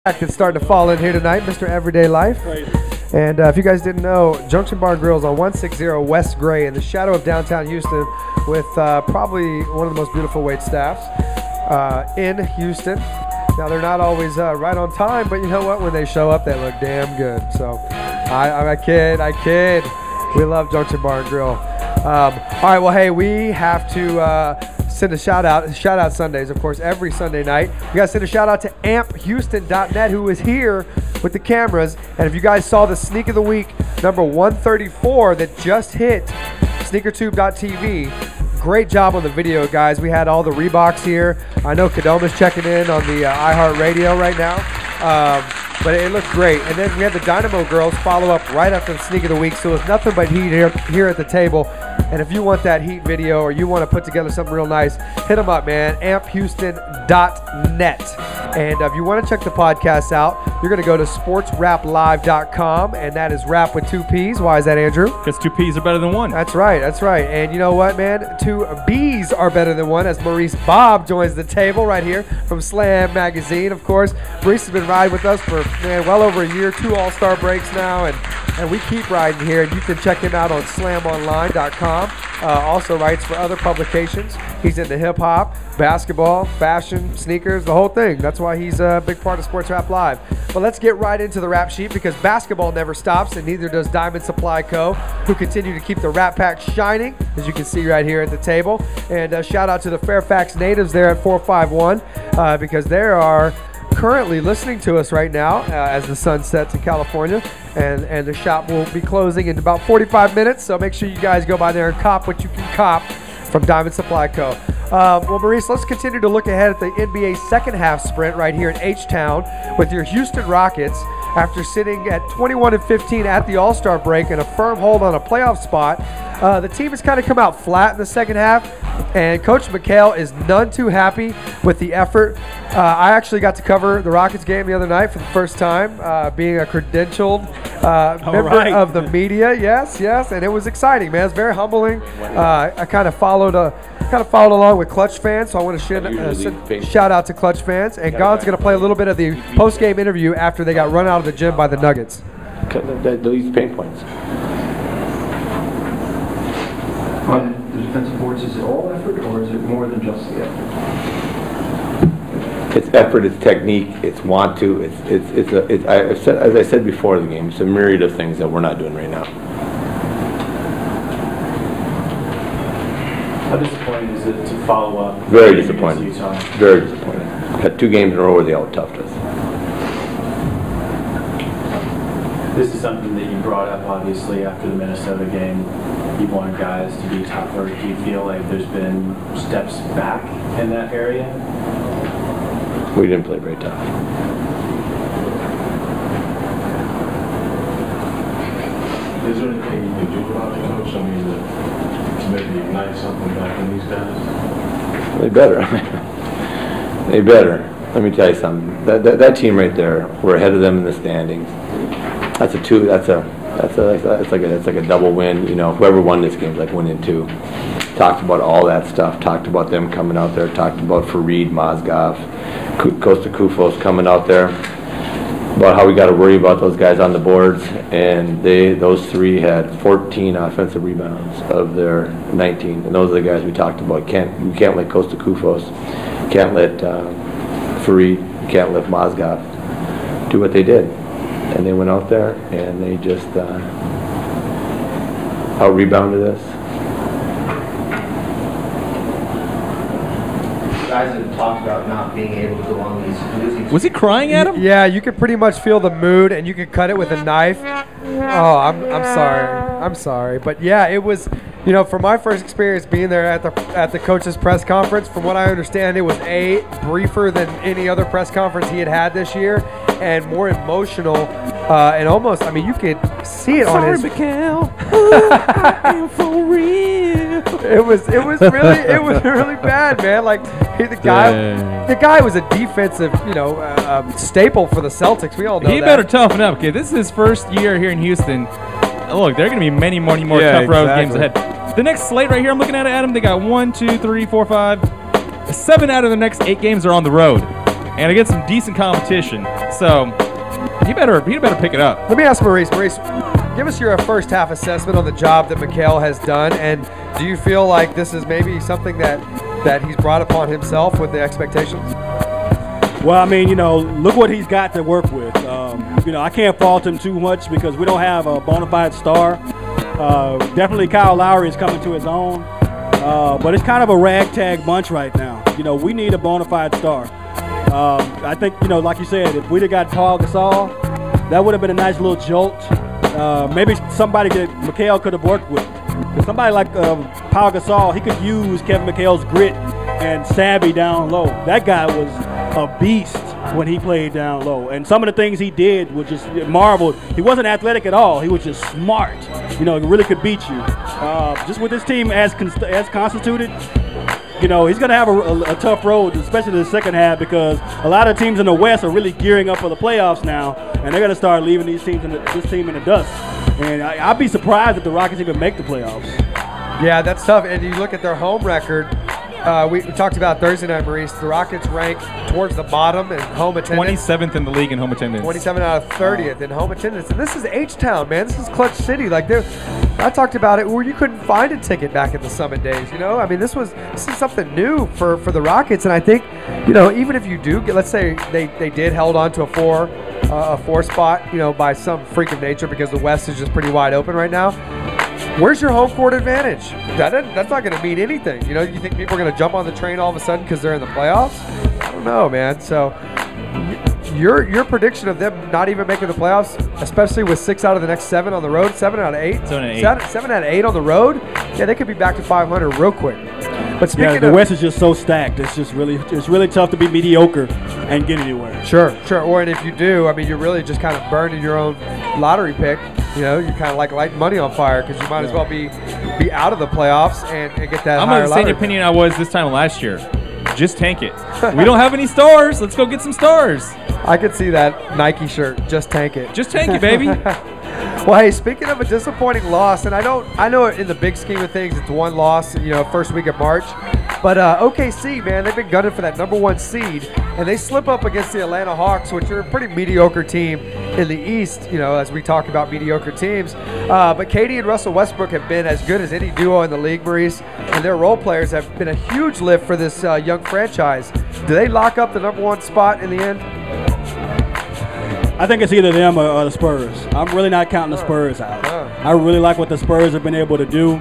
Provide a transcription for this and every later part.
That's starting to fall in here tonight, Mr. Everyday Life. Crazy. And if you guys didn't know, Junction Bar and Grill is on 160 West Gray in the shadow of downtown Houston with probably one of the most beautiful wait staffs in Houston. Now, they're not always right on time, but you know what? When they show up, they look damn good. So, I kid. We love Junction Bar and Grill. All right, well, hey, we have to send a shout out Sundays, of course, every Sunday night. We got to send a shout out to amphouston.net, who is here with the cameras. And if you guys saw the Sneak of the Week number 134 that just hit sneakertube.tv, great job on the video, guys. We had all the Reeboks here. I know Kadoma's checking in on the iHeartRadio right now. But it looked great. And then we had the Dynamo Girls follow up right after the Sneak of the Week. So it's nothing but heat here at the table. And if you want that heat video or you want to put together something real nice, hit them up, man. amphouston.net. And if you want to check the podcast out, you're going to go to sportsraplive.com, and that is rap with 2 P's. Why is that, Andrew? Because 2 P's are better than 1. That's right. And you know what, man? 2 B's are better than 1, as Maurice Bobb joins the table right here from Slam Magazine, of course. Maurice has been riding with us for, man, well over a year, 2 All-Star breaks now, and we keep riding here. And you can check him out on slamonline.com. Also writes for other publications. He's into hip-hop, basketball, fashion, sneakers, the whole thing. That's why he's a big part of Sports Rap Live. But let's get right into the rap sheet, because basketball never stops, and neither does Diamond Supply Co., who continue to keep the Rap Pack shining, as you can see right here at the table. And shout out to the Fairfax natives there at 451, because they are currently listening to us right now as the sun sets in California, and the shop will be closing in about 45 minutes, so make sure you guys go by there and cop what you can cop from Diamond Supply Co. Well, Maurice, let's continue to look ahead at the NBA second half sprint right here in H-Town with your Houston Rockets. After sitting at 21-15 at the All-Star break and a firm hold on a playoff spot, the team has kind of come out flat in the second half, and Coach McHale is none too happy with the effort. I actually got to cover the Rockets game the other night for the first time, being a credentialed member of the media. Yes, and it was exciting, man. It's very humbling. I kind of followed along with Clutch fans, so I want to send shout out to Clutch fans. And God's going to play a little bit of the post-game interview after they got run out of the gym by the Nuggets. These pain points. On the defensive boards, is it all effort, or is it more than just the effort? It's effort, it's technique, it's want to. As I said before the game, it's a myriad of things that we're not doing right now. How disappointing is it to follow up? Very disappointing. Very disappointing. Had 2 games in a row where they all toughed us. This is something that you brought up, obviously, after the Minnesota game. You wanted guys to be tougher. Do you feel like there's been steps back in that area? We didn't play very tough. Is there anything you can do about it, Coach? I mean, to maybe ignite something back in these guys? They better. They better. Let me tell you something. That team right there, we're ahead of them in the standings. That's like a double win. You know, whoever won this game is like winning 2. Talked about all that stuff. Talked about them coming out there. Talked about Fareed, Mozgov, Costa Kufos coming out there. About how we got to worry about those guys on the boards, and those 3 had 14 offensive rebounds of their 19, and those are the guys we talked about. We can't let Costa Kufos, can't let Fareed, can't let Mozgov do what they did. And they went out there and they just out-rebounded us. You guys have talked about not being able to go on these losing. Was he crying at him? Yeah, you could pretty much feel the mood, and you could cut it with a knife. Oh, I'm sorry. But yeah, it was, you know, from my first experience being there at the coach's press conference, from what I understand, it was briefer than any other press conference he had this year, and more emotional, and almost, I mean, you could see it on his. Sorry, McHale. I am for real. It was really bad, man. Like the guy was a defensive, staple for the Celtics. We all know he that. better toughen up. Okay, this is his first year here in Houston. Look, there are going to be many more tough road games ahead. The next slate right here, I'm looking at it, Adam. They got 1, 2, 3, 4, 5, 7 out of the next 8 games are on the road. and against some decent competition. So he better pick it up. Let me ask Maurice. Maurice, give us your first half assessment on the job that Mikhail has done, and do you feel like this is maybe something that he's brought upon himself with the expectations? Well, I mean, look what he's got to work with. I can't fault him too much because we don't have a bona fide star. Definitely Kyle Lowry is coming to his own, but it's kind of a ragtag bunch right now. We need a bona fide star. I think, like you said, if we'd have got Paul Gasol, that would have been a nice little jolt. Maybe somebody that Mikhail could have worked with. Somebody like Paul Gasol, he could use Kevin McHale's grit and savvy down low. That guy was a beast when he played down low. And some of the things he did was just marveled. He wasn't athletic at all. He was just smart. He really could beat you. Just with this team as constituted, he's going to have a tough road, especially the second half, because a lot of teams in the West are really gearing up for the playoffs now, and they're going to start leaving this team in the dust. And I'd be surprised if the Rockets even make the playoffs. Yeah, that's tough. And you look at their home record. We talked about Thursday night, Maurice. The Rockets rank towards the bottom in home attendance. 27th in the league in home attendance. 27 out of 30th in home attendance. And this is H-Town, man. This is Clutch City. I talked about it where you couldn't find a ticket back in the Summit days. I mean, this is something new for the Rockets. And I think, even if you do get, let's say they did held on to a four spot, by some freak of nature because the West is just pretty wide open right now. Where's your home court advantage? That's not going to mean anything. You think people are going to jump on the train all of a sudden because they're in the playoffs? I don't know, man. So your prediction of them not even making the playoffs, especially with 6 out of the next 7 on the road, 7 out of 8? 7 out of 8 on the road? Yeah, they could be back to 500 real quick. But speaking the West is just so stacked. It's really tough to be mediocre and get anywhere. Sure. And if you do, I mean, you're really just kind of burning your own lottery pick. You're kind of like lighting money on fire because you might as well be out of the playoffs and get that I'm higher of the same opinion I was this time last year. Just tank it. We don't have any stars. Let's go get some stars. I could see that Nike shirt. Just tank it. Just tank it, baby. Well, hey, speaking of a disappointing loss, and I know in the big scheme of things, it's one loss, first week of March. But OKC, man, they've been gunning for that #1 seed, and they slip up against the Atlanta Hawks, which are a pretty mediocre team in the East, as we talk about mediocre teams. But KD and Russell Westbrook have been as good as any duo in the league, Maurice, and their role players have been a huge lift for this young franchise. Do they lock up the #1 spot in the end? I think it's either them or the Spurs. I'm really not counting the Spurs out. I really like what the Spurs have been able to do.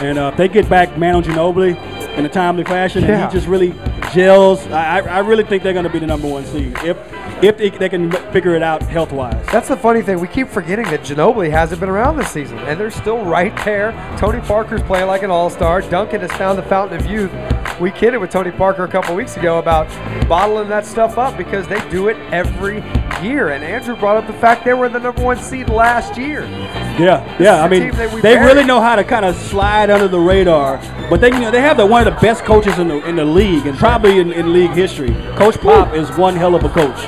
And if they get back Manu Ginobili in a timely fashion and he just really gels, I really think they're going to be the #1 seed if they can figure it out health-wise. That's the funny thing. We keep forgetting that Ginobili hasn't been around this season, and they're still right there. Tony Parker's playing like an all-star. Duncan has found the fountain of youth. We kidded with Tony Parker a couple weeks ago about bottling that stuff up because they do it every year. And Andrew brought up the fact they were the #1 seed last year. Yeah. I mean, they really know how to kind of slide under the radar. But they have one of the best coaches in the league and probably in league history. Coach Pop is one hell of a coach.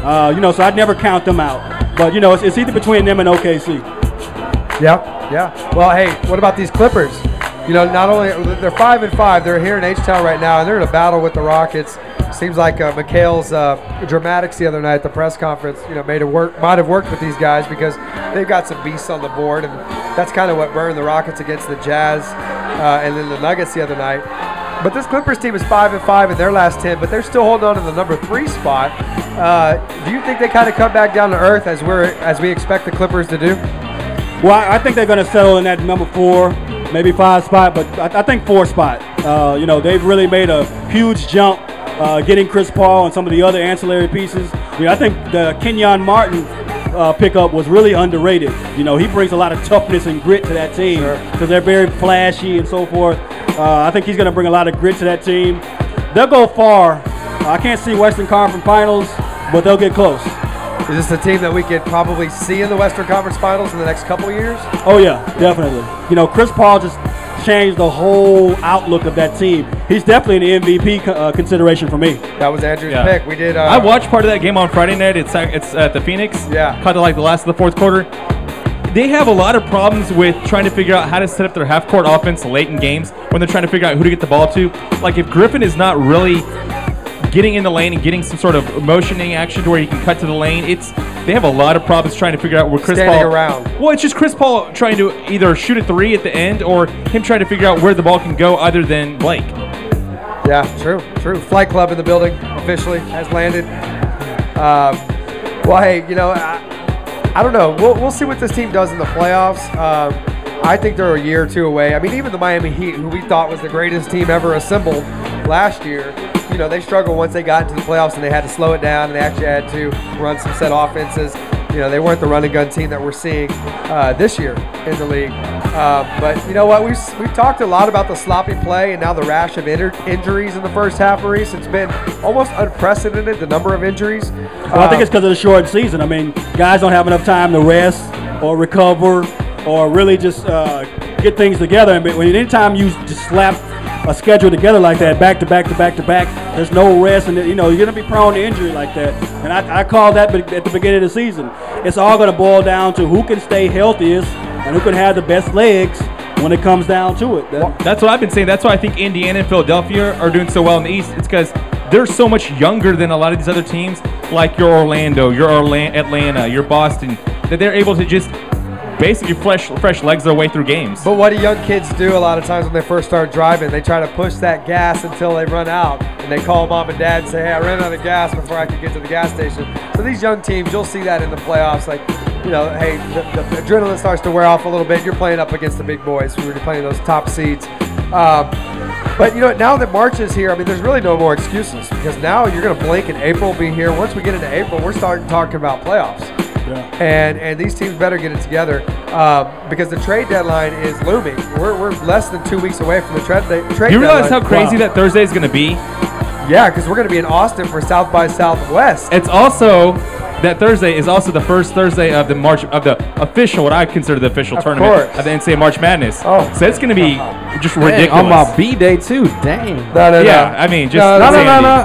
So I'd never count them out. But it's either between them and OKC. Yeah. Well, hey, what about these Clippers? Not only they're 5-5, they're here in H-Town right now, and they're in a battle with the Rockets. Seems like Mikhail's dramatics the other night at the press conference, might have worked with these guys because they've got some beasts on the board, and that's kind of what burned the Rockets against the Jazz and then the Nuggets the other night. But this Clippers team is 5-5 in their last 10, but they're still holding on to the #3 spot. Do you think they kind of come back down to earth as we expect the Clippers to do? Well, I think they're going to settle in that #4. Maybe 5 spot, but I think 4 spot. They've really made a huge jump getting Chris Paul and some of the other ancillary pieces. I think the Kenyon Martin pickup was really underrated. He brings a lot of toughness and grit to that team because they're very flashy and so forth. I think he's going to bring a lot of grit to that team. They'll go far. I can't see Western Conference Finals, but they'll get close. Is this a team that we could probably see in the Western Conference Finals in the next couple of years? Oh, yeah, definitely. Chris Paul just changed the whole outlook of that team. He's definitely an MVP consideration for me. That was Andrew's pick. We did. I watched part of that game on Friday night. It's at the Phoenix. Yeah. Caught the last of the fourth quarter. They have a lot of problems with trying to figure out how to set up their half-court offense late in games when they're trying to figure out who to get the ball to. Like if Griffin is not really getting in the lane and getting some sort of motioning action to where he can cut to the lane. They have a lot of problems trying to figure out where Chris Standing Paul. around. Well, it's just Chris Paul trying to either shoot a three at the end or him trying to figure out where the ball can go other than Blake. Yeah, true. Flight Club in the building officially has landed. Well, hey, I don't know. We'll see what this team does in the playoffs. I think they're a year or two away. I mean, even the Miami Heat, who we thought was the greatest team ever assembled last year, they struggled once they got into the playoffs and they had to slow it down and they actually had to run some set offenses. They weren't the run and gun team that we're seeing this year in the league. But you know what? We've talked a lot about the sloppy play and now the rash of injuries in the first half, Maurice. It's been almost unprecedented, the number of injuries. Well, I think it's because of the short season. I mean, guys don't have enough time to rest or recover or really just get things together. I mean, anytime you just slap a schedule together like that, back to back to back to back, there's no rest, and you're going to be prone to injury like that. And I called that at the beginning of the season. It's all going to boil down to who can stay healthiest and who can have the best legs when it comes down to it. That's what I've been saying. That's why I think Indiana and Philadelphia are doing so well in the East. It's because they're so much younger than a lot of these other teams, like your Orlando, your Atlanta, your Boston, that they're able to just basically fresh legs their way through games. But what do young kids do a lot of times when they first start driving? They try to push that gas until they run out, and they call mom and dad and say, hey, I ran out of gas before I could get to the gas station. So these young teams, you'll see that in the playoffs. Like, hey, the adrenaline starts to wear off a little bit. You're playing up against the big boys. You're playing those top seeds. But, now that March is here, I mean, there's really no more excuses because now you're going to blink and April will be here. Once we get into April, we're starting talking about playoffs. Yeah. And these teams better get it together because the trade deadline is looming. We're less than 2 weeks away from the trade deadline. You realize how crazy that Thursday is going to be? Yeah, because we're going to be in Austin for South by Southwest. It's also that Thursday is also the first Thursday of the official, what I consider the official tournament of the NCAA March Madness. Oh, so it's going to be just ridiculous. On my B day too. Dang. No. Yeah, I mean, just no.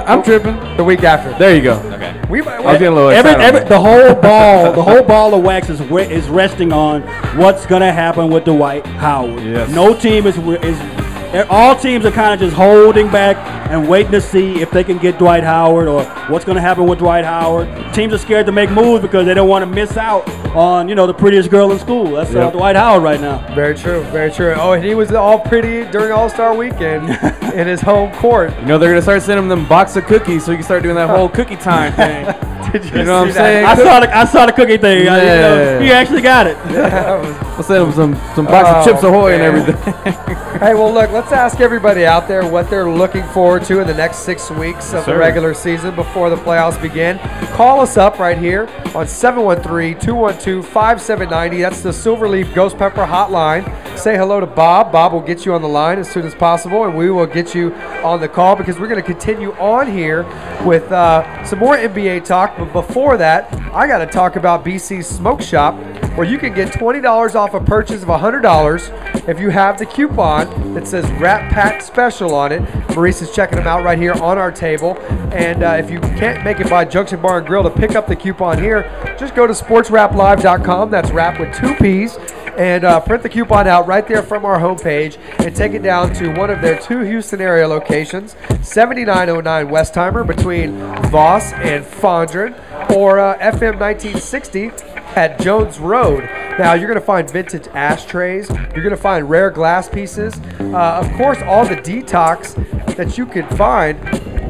I'm tripping. The week after. There you go. Okay. I was getting a little excited. The whole ball of wax is resting on what's going to happen with Dwight Howard. Yes. No team is all teams are kind of just holding back and waiting to see if they can get Dwight Howard or what's going to happen with Dwight Howard. Teams are scared to make moves because they don't want to miss out on, the prettiest girl in school. That's Dwight Howard right now. Very true. Oh, and he was all pretty during All-Star Weekend in his home court. They're going to start sending him them box of cookies so you can start doing that whole cookie time thing. Did you know what I'm saying? I saw the cookie thing. Yeah. He actually got it. I'll send him some box of Chips Ahoy and everything. Hey, well, look, let's ask everybody out there what they're looking forward to in the next 6 weeks of the regular season before the playoffs begin. Call us up right here on 713-212-5790. That's the Silverleaf Ghost Pepper hotline. Say hello to Bob. Bob will get you on the line as soon as possible, and we will get you on the call because we're going to continue on here with some more NBA talk. But before that, I got to talk about BC's Smoke Shop, where you can get $20 off a purchase of $100 if you have the coupon that says Rapp Pack Special on it. Maurice is checking them out right here on our table. And if you can't make it by Junction Bar and Grill to pick up the coupon here, just go to sportsraplive.com. That's Rapp with 2 P's. And print the coupon out right there from our homepage and take it down to one of their 2 Houston area locations, 7909 Westheimer between Voss and Fondren, or FM 1960 at Jones Road. Now, you're going to find vintage ashtrays. You're going to find rare glass pieces. Of course, all the detox that you can find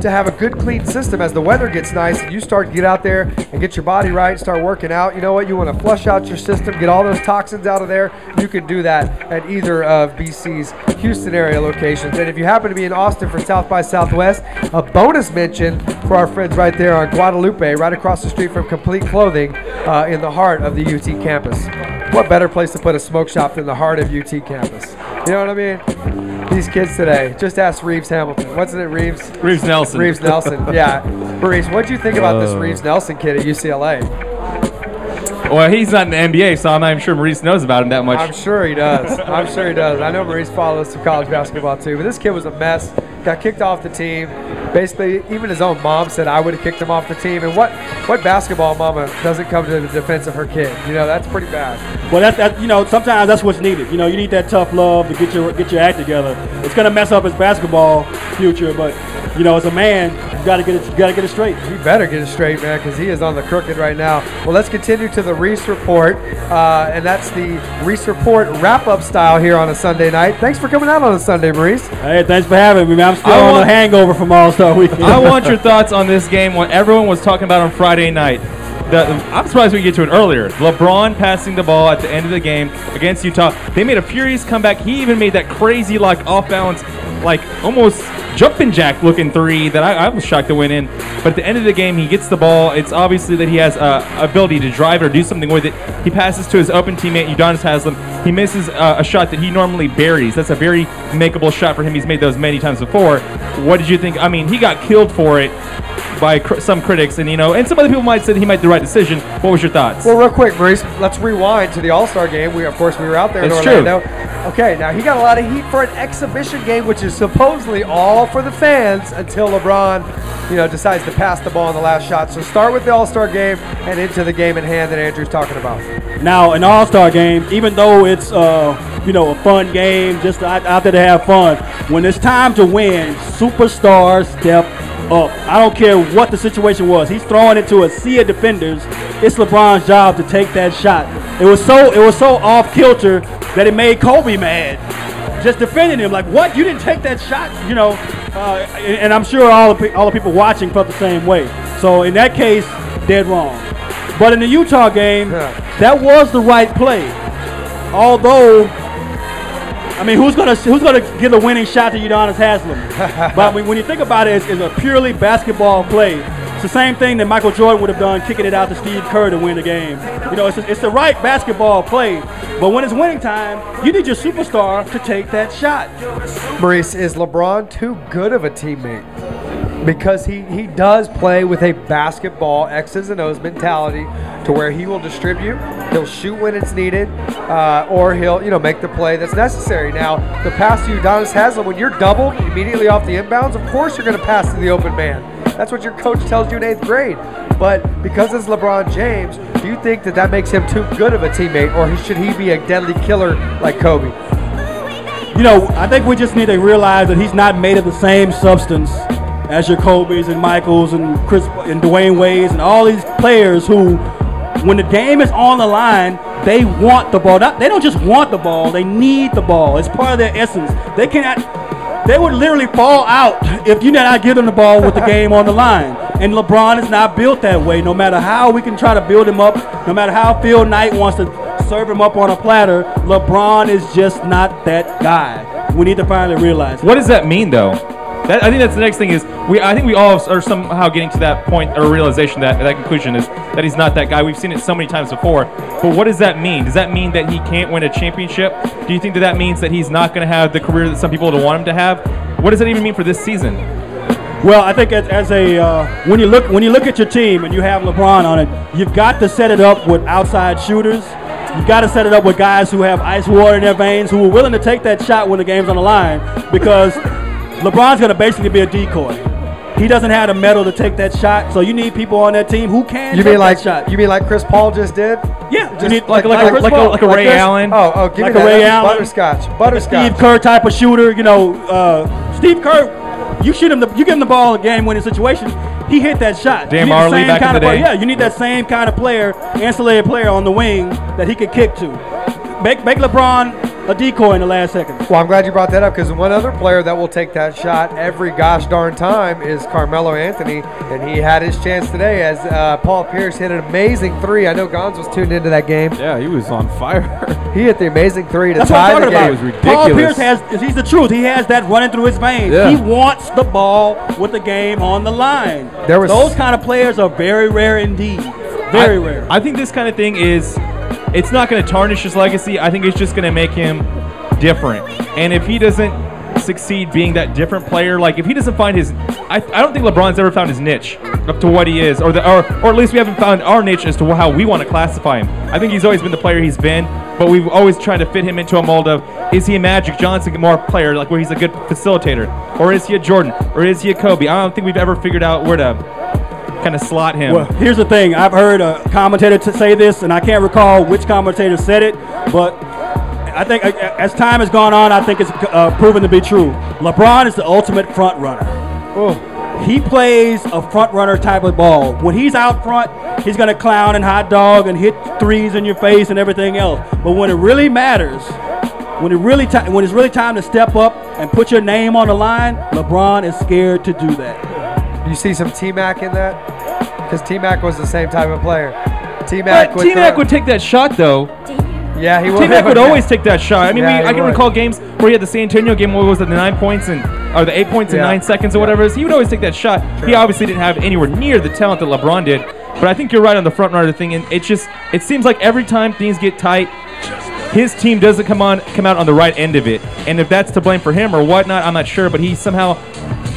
to have a good, clean system as the weather gets nice and you start to get out there and get your body right and start working out. You know what? You want to flush out your system, get all those toxins out of there. You can do that at either of BC's Houston area locations. And if you happen to be in Austin for South by Southwest, a bonus mention for our friends right there on Guadalupe, right across the street from Complete Clothing in the heart of the UT campus. What better place to put a smoke shop than the heart of UT campus? You know what I mean? These kids today. Just ask Reeves Hamilton. What's it, Reeves? Reeves Nelson. Reeves Nelson. Yeah. Maurice, what do you think about this Reeves Nelson kid at UCLA? Well, he's not in the NBA, so I'm not even sure Maurice knows about him that much. I'm sure he does. I know Maurice follows some college basketball too, but this kid was a mess. Got kicked off the team. Basically, even his own mom said I would have kicked him off the team. And what basketball mama doesn't come to the defense of her kid? That's pretty bad. Well, sometimes that's what's needed. You need that tough love to get your act together. It's gonna mess up his basketball future, but you know, as a man, you got to get it straight. He better get it straight, man, because he is on the crooked right now. Well, let's continue to the Reese Report, and that's the Reese Report wrap-up style here on a Sunday night. Thanks for coming out on a Sunday, Maurice. Hey, thanks for having me, man. I'm still on the hangover from All-Star Weekend. I want your thoughts on this game, what everyone was talking about on Friday night. I'm surprised we get to it earlier. LeBron passing the ball at the end of the game against Utah. They made a furious comeback. He even made that crazy, like, off-balance, like, almost jumping jack looking three that I was shocked to win in. But at the end of the game, he gets the ball. It's obviously that he has ability to drive or do something with it. He passes to his open teammate, Udonis Haslem. He misses a shot that he normally buries. That's a very makeable shot for him. He's made those many times before. What did you think? I mean, he got killed for it by some critics, and and some other people might say that he might do the right decision. What was your thoughts? Well, real quick, Maurice, let's rewind to the All-Star game. Of course, we were out there in Orlando. Okay, now he got a lot of heat for an exhibition game, which is supposedly all for the fans until LeBron, decides to pass the ball on the last shot. So start with the All-Star game and into the game in hand that Andrew's talking about. Now, an All-Star game, even though it's a fun game, just out there to have fun, when it's time to win, superstars step up. I don't care what the situation was. He's throwing it to a sea of defenders. It's LeBron's job to take that shot. It was so off kilter that it made Kobe mad. Just defending him, like, what? You didn't take that shot, and I'm sure all the people watching felt the same way. So in that case, dead wrong. But in the Utah game, that was the right play. Although, I mean, who's gonna give a winning shot to Udonis Haslem? But when you think about it, it's a purely basketball play. It's the same thing that Michael Jordan would have done, kicking it out to Steve Kerr to win the game. It's the right basketball play. But when it's winning time, you need your superstar to take that shot. Maurice, is LeBron too good of a teammate? Because he does play with a basketball X's and O's mentality to where he will distribute, he'll shoot when it's needed, or he'll make the play that's necessary. Now, the pass to Udonis Haslem, when you're doubled immediately off the inbounds, of course you're going to pass to the open man. That's what your coach tells you in 8th grade. But because it's LeBron James, do you think that makes him too good of a teammate, or should he be a deadly killer like Kobe? I think we just need to realize that he's not made of the same substance as your Kobe's and Michaels and Chris and Dwayne Wade's and all these players who, when the game is on the line, they want the ball. They don't just want the ball, they need the ball. It's part of their essence. They would literally fall out if you did not give them the ball with the game on the line. And LeBron is not built that way. No matter how we can try to build him up, no matter how Phil Knight wants to serve him up on a platter, LeBron is just not that guy. We need to finally realize What does that mean, though? I think that's the next thing is I think we all are somehow getting to that point or realization that conclusion is that he's not that guy. We've seen it so many times before. But what does that mean? Does that mean that he can't win a championship? Do you think that means that he's not going to have the career that some people would want him to have? What does that even mean for this season? Well, I think when you look at your team and you have LeBron on it, you've got to set it up with outside shooters. You've got to set it up with guys who have ice water in their veins, who are willing to take that shot when the game's on the line, because LeBron's going to basically be a decoy. He doesn't have the metal to take that shot, so you need people on that team who can take that shot. You mean like Chris Paul just did? Yeah, just like a Ray Allen. Oh, give me like a Ray Allen. Butterscotch. Steve Kerr type of shooter. Steve Kerr, you give him the ball in a game-winning situation, he hit that shot. Dan Marley back in the day. Yeah, you need that same kind of player, ancillary player on the wing that he could kick to. Make LeBron a decoy in the last second. Well, I'm glad you brought that up, because one other player that will take that shot every gosh darn time is Carmelo Anthony, and he had his chance today as Paul Pierce hit an amazing three. I know Gonz was tuned into that game. Yeah, he was on fire. He hit the amazing three to That's tie the game. It was ridiculous. Paul Pierce he's the truth. He has that running through his veins. Yeah. He wants the ball with the game on the line. Those kind of players are very rare indeed. Very rare. I think this kind of thing it's not going to tarnish his legacy. I think it's just going to make him different. And if he doesn't succeed being that different player, like if he doesn't find his, I don't think LeBron's ever found his niche up to what he is, or at least we haven't found our niche as to how we want to classify him. I think he's always been the player he's been, but we've always tried to fit him into a mold of, is he a Magic Johnson more player, like where he's a good facilitator, or is he a Jordan, or is he a Kobe? I don't think we've ever figured out where to kind of slot him. Well, here's the thing. I've heard a commentator say this, and I can't recall which commentator said it, but I think as time has gone on, I think it's proven to be true. LeBron is the ultimate front runner. He plays a front runner type of ball. When he's out front, he's going to clown and hot dog and hit threes in your face and everything else. But when it really matters, when it's really time to step up and put your name on the line, LeBron is scared to do that. You see some T-Mac in that? Because T-Mac was the same type of player. T-Mac would take that shot, though. Yeah, he would. T-Mac would always take that shot. I mean, Yeah, I can recall games where he had the San Antonio game, what was it, the 9 points or the 8 points in 9 seconds or whatever it is. He would always take that shot. He obviously didn't have anywhere near the talent that LeBron did. But I think you're right on the front runner thing, and it seems like every time things get tight, his team doesn't come out on the right end of it. And if that's to blame for him or whatnot, I'm not sure. But he somehow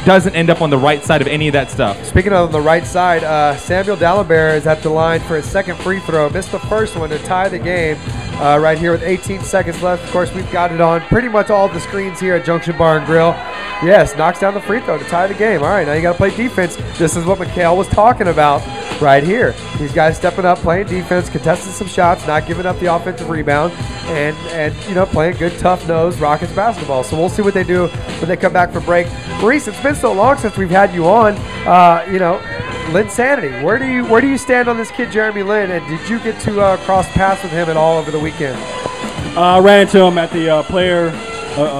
doesn't end up on the right side of any of that stuff. Speaking of the right side, Samuel Dalembert is at the line for his second free throw. Missed the first one to tie the game right here with 18 seconds left. Of course, we've got it on pretty much all the screens here at Junction Bar and Grill. Yes, knocks down the free throw to tie the game. All right, now you got to play defense. This is what Mikhail was talking about right here. These guys stepping up, playing defense, contesting some shots, not giving up the offensive rebound, and playing good, tough-nosed Rockets basketball. So we'll see what they do when they come back from break. Maurice, it's been so long since we've had you on. Lynn Sanity, where do you stand on this kid, Jeremy Lin, and did you get to cross paths with him at all over the weekend? I ran into him at the player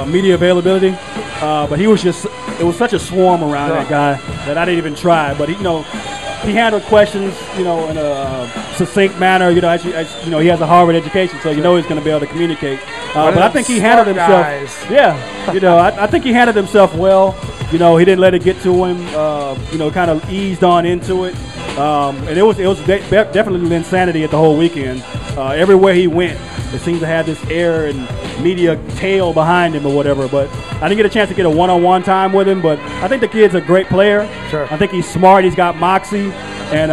media availability, but it was such a swarm around that guy that I didn't even try. But he handled questions, in a succinct manner. He has a Harvard education, so he's going to be able to communicate. But I think he handled himself. Guys. Yeah, I think he handled himself well. He didn't let it get to him. Kind of eased on into it. And it was definitely insanity at the whole weekend. Everywhere he went, it seemed to have this air and media tail behind him or whatever. But I didn't get a chance to get a one-on-one time with him. But I think the kid's a great player. Sure. I think he's smart. He's got moxie. And,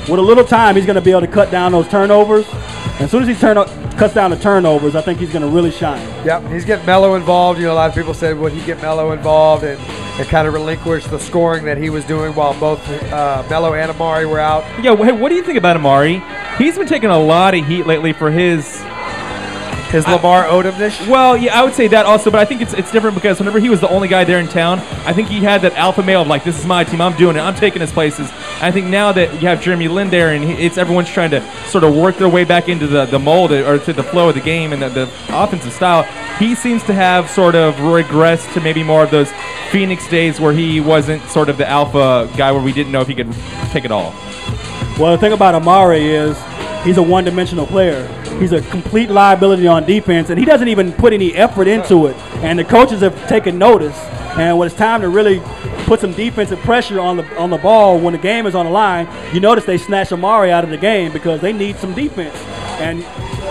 with a little time, he's going to be able to cut down those turnovers. And as soon as he cuts down the turnovers, I think he's going to really shine. Yep, he's getting Melo involved. A lot of people said, would he get Melo involved and kind of relinquish the scoring that he was doing while both Melo and Amari were out? Yeah, hey, what do you think about Amari? He's been taking a lot of heat lately for his Lamar Odom-ish? Well, yeah, I would say that also, but I think it's different because whenever he was the only guy there in town, I think he had that alpha male of like, this is my team, I'm doing it, I'm taking his places. I think now that you have Jeremy Lin there and everyone's trying to sort of work their way back into the mold or to the flow of the game and the offensive style, he seems to have sort of regressed to maybe more of those Phoenix days where he wasn't sort of the alpha guy where we didn't know if he could take it all. Well, the thing about Amari is he's a one-dimensional player. He's a complete liability on defense, and he doesn't even put any effort into it. And the coaches have taken notice. And when it's time to really put some defensive pressure on the ball when the game is on the line, you notice they snatch Amari out of the game because they need some defense. And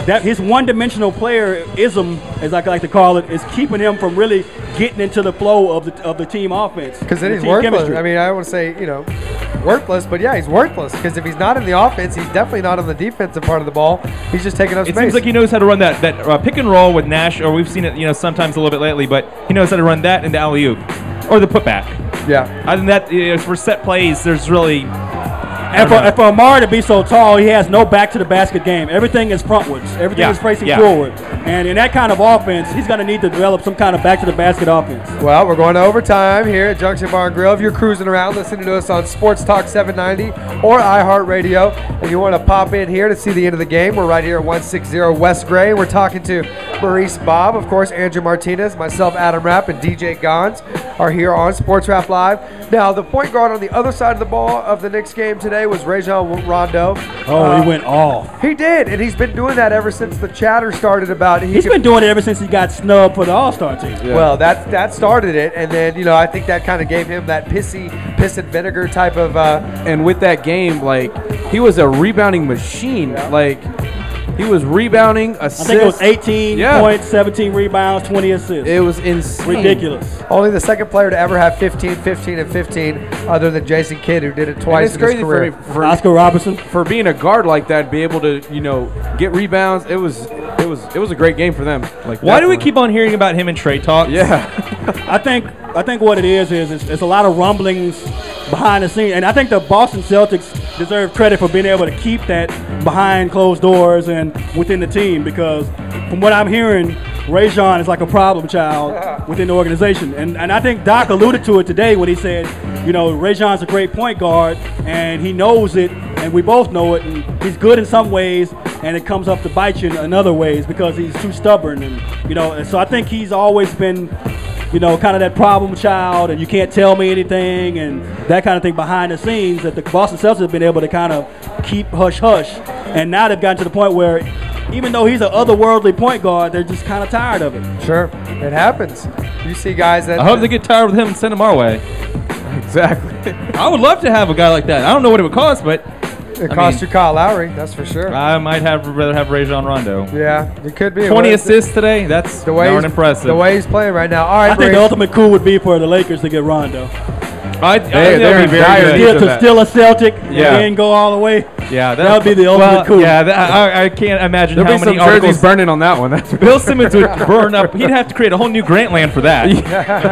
that his one-dimensional player-ism, as I like to call it, is keeping him from really getting into the flow of the team offense. Because then he's worthless. Chemistry. I mean, I don't want to say, worthless, but yeah, he's worthless because if he's not in the offense, he's definitely not on the defensive part of the ball. He's just taking up space. It seems like he knows how to run that pick and roll with Nash, or we've seen it, sometimes a little bit lately, but he knows how to run that into alley-oop or the putback. Yeah. Other than that, for set plays, there's really. And for Amari to be so tall, he has no back-to-the-basket game. Everything is frontwards. Everything is facing forward. And in that kind of offense, he's going to need to develop some kind of back-to-the-basket offense. Well, we're going to overtime here at Junction Bar and Grill. If you're cruising around listening to us on Sports Talk 790 or iHeartRadio, and you want to pop in here to see the end of the game, we're right here at 160 West Gray. We're talking to Maurice Bobb, of course, Andrew Martinez, myself, Adam Rapp, and DJ Gons are here on Sports Rap Live. Now, the point guard on the other side of the ball of the Knicks game today was Rajon Rondo. Oh, he went off. He did, and he's been doing that ever since the chatter started about it. He's been doing it ever since he got snubbed for the All-Star team. Yeah. Well, that started it, and then, I think that kind of gave him that piss and vinegar type of and with that game, he was a rebounding machine. He was rebounding, assists. I think it was 18 points, 17 rebounds, 20 assists. It was insane. Ridiculous. Only the second player to ever have 15, 15, and 15 other than Jason Kidd, who did it twice in his career. For Oscar Robertson. For being a guard like that, be able to, get rebounds, it was a great game for them. Why do we keep on hearing about him and Trey talk? Yeah. I think what it is it's a lot of rumblings behind the scenes. And I think the Boston Celtics deserve credit for being able to keep that behind closed doors and within the team, because from what I'm hearing, Rajon is like a problem child within the organization. And I think Doc alluded to it today when he said, you know, Rajon's a great point guard, and he knows it, and we both know it, and he's good in some ways, and it comes up to bite you in other ways because he's too stubborn. And, you know, and so I think he's always been, you know, kind of that problem child, and you can't tell me anything, and that kind of thing behind the scenes that the Boston Celtics have been able to kind of keep hush-hush. And now they've gotten to the point where even though he's an otherworldly point guard, they're just kind of tired of it. Sure, it happens. You see guys that... I hope they get tired with him and send him our way. Exactly. I would love to have a guy like that. I don't know what it would cost, but... It cost you Kyle Lowry, that's for sure. I might rather have Rajon Rondo. Yeah, it could be. 20 assists today, that's darn impressive. The way he's playing right now. All right, I think the ultimate coup would be for the Lakers to get Rondo. I think that would be very good. To still a Celtic and go all the way. Yeah, that would be the ultimate coup. Yeah, I can't imagine how many articles burning on that one. Bill Simmons would burn up. He'd have to create a whole new Grantland for that.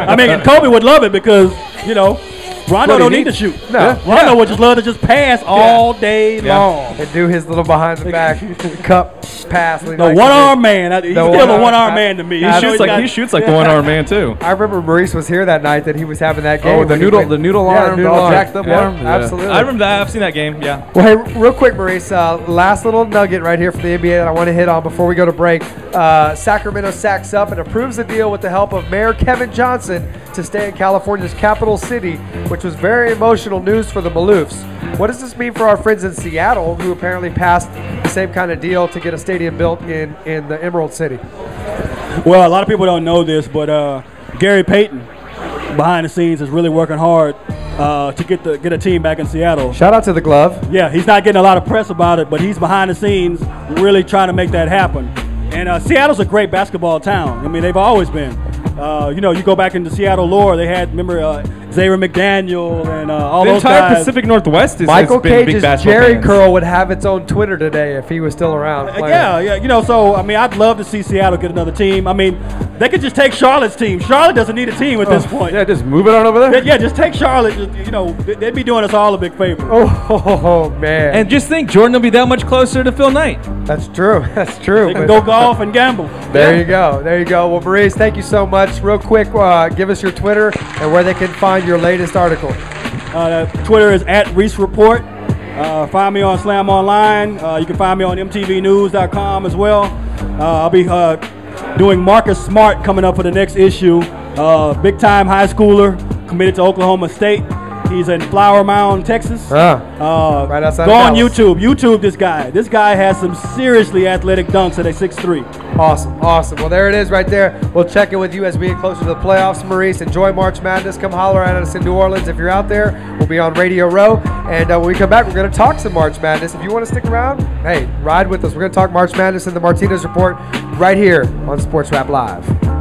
I mean, Kobe would love it because, you know, Rondo don't need to shoot. No. Rondo would just love to just pass all day long. And do his little behind the back cup pass. The one-arm man. He's still a one-arm man to me. He shoots like the one-arm man, too. I remember Maurice was here that night that he was having that game. Oh, the noodle arm, all jacked up arm. Absolutely. I remember that. I've seen that game, yeah. Well, hey, real quick, Maurice, last little nugget right here from the NBA that I want to hit on before we go to break. Sacramento sacks up and approves a deal with the help of Mayor Kevin Johnson to stay in California's capital city, which was very emotional news for the Maloofs. What does this mean for our friends in Seattle, who apparently passed the same kind of deal to get a stadium built in the Emerald City? Well, a lot of people don't know this, but Gary Payton, behind the scenes, is really working hard to get a team back in Seattle. Shout out to the Glove. Yeah, he's not getting a lot of press about it, but he's behind the scenes really trying to make that happen. And Seattle's a great basketball town. I mean, they've always been. You know, you go back into Seattle lore, they had, remember, Xavier McDaniel and all those guys. The entire Pacific Northwest has Michael been big Cage's basketball Jerry fans. Curl would have its own Twitter today if he was still around. Yeah, you know, so, I mean, I'd love to see Seattle get another team. I mean, they could just take Charlotte's team. Charlotte doesn't need a team at this point. Yeah, just move it on over there. Yeah, just take Charlotte. You know, they'd be doing us all a big favor. Oh man. And just think, Jordan will be that much closer to Phil Knight. That's true. That's true. They can go golf and gamble. There you go. There you go. Well, Maurice, thank you so much. Real quick, give us your Twitter and where they can find your latest article. Twitter is @Reese Report. Find me on Slam Online. You can find me on mtvnews.com as well. I'll be doing Marcus Smart coming up for the next issue. Big time high schooler, committed to Oklahoma State. He's in Flower Mound, Texas. Right outside Go of on Dallas. YouTube this guy. This guy has some seriously athletic dunks at a 6'3". Awesome. Well, there it is right there. We'll check in with you as we get closer to the playoffs, Maurice. Enjoy March Madness. Come holler at us in New Orleans if you're out there. We'll be on Radio Row. And when we come back, we're going to talk some March Madness. If you want to stick around, hey, ride with us. We're going to talk March Madness and the Martinez Report right here on Sports Rap Live.